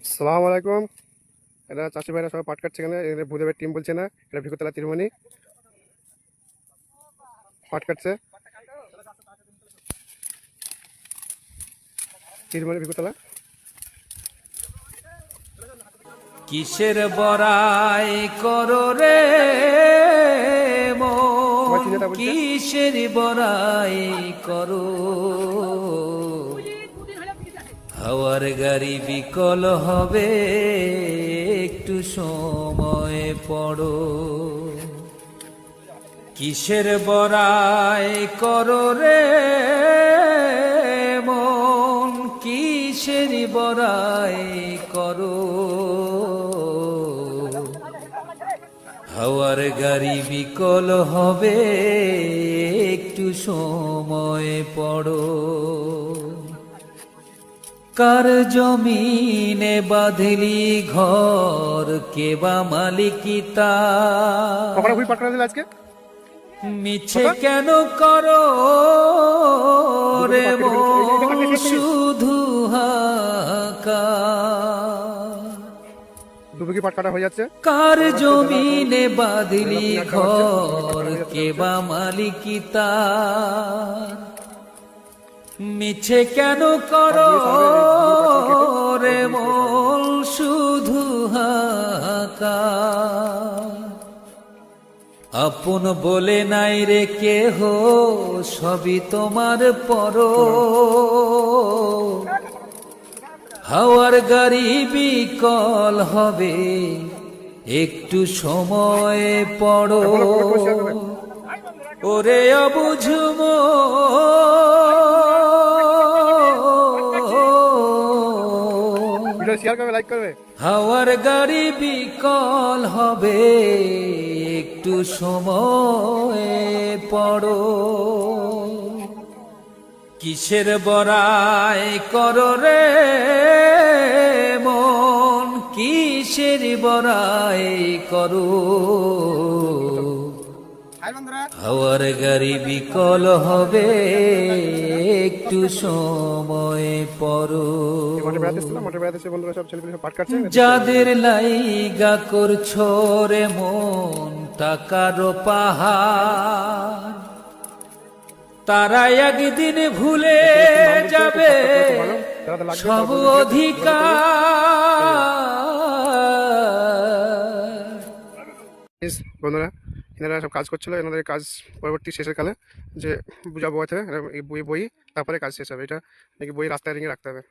আসসালামু আলাইকুম। এটা চাষি ভাইরা সবাই পাট কাটছে, এখানে এদের ভূদেবের টিম বলছে না, এটা ভিকুতলা তিরুমণি পাট কাটছে। তিরুমণি ভিকুতলা কিসের বড়াই করো রে সবাই মন, চিনে তা বলছে। কিসের বড়াই করো। হাওয়ার গাড়ি বিকল হবে, একটু সময় পড়ো। কিসের বড়াই করো রে মন, কিসের বড়াই করো। হাওয়ার গাড়ি বিকল হবে, একটু সময় পড়ো। কার জমিনে বাঁধলি ঘর, কেবা মালিকিতা, কখনো ভুই পাট কাটা দিলে আজকে মিছে কেন করো রে মন, শুধু হাহাকার। দুবিঘি পাট কাটা হয়ে যাচ্ছে। কার জমিনে বাঁধলি ঘর, কেবা মালিকিতা, মিছে কেন করো রে মন, শুধু হাহাকার। আপন বলে নাই রে কেহ, সবই তোমার পর। হাওয়ার গাড়ি বিকল হবে, একটু সময় পড়ো। ওরে অবুঝম ভিডিও শেয়ার করবে, লাইক করবে। হাওয়ার গাড়ি বিকল হবে, একটু সময় পড়ো। কিসের বড়াই করো রে মন, কিসের বড়াই করো। হাওয়ার গাড়ি বিকল হবে, একটু সময় পড়ো। মাঠে বেড়াতে এসেছিলাম, মাঠে বেড়াতে এসে বন্ধুরা সব ছেলেপিলে পাট কাটছে। যাদের লাইগা করছো রে মন টাকার পাহাড়, তারা একদিন ভুলে যাবে সব অধিকার। বন্ধুরা এনারা সব কাজ করছিল, এনাদের কাজ পরবর্তী শেষের কালে যে বুঝাবো আছে এই বই তারপরে কাজ শেষ হবে। এটা নাকি বই রাস্তায় রিঙে রাখতে হবে।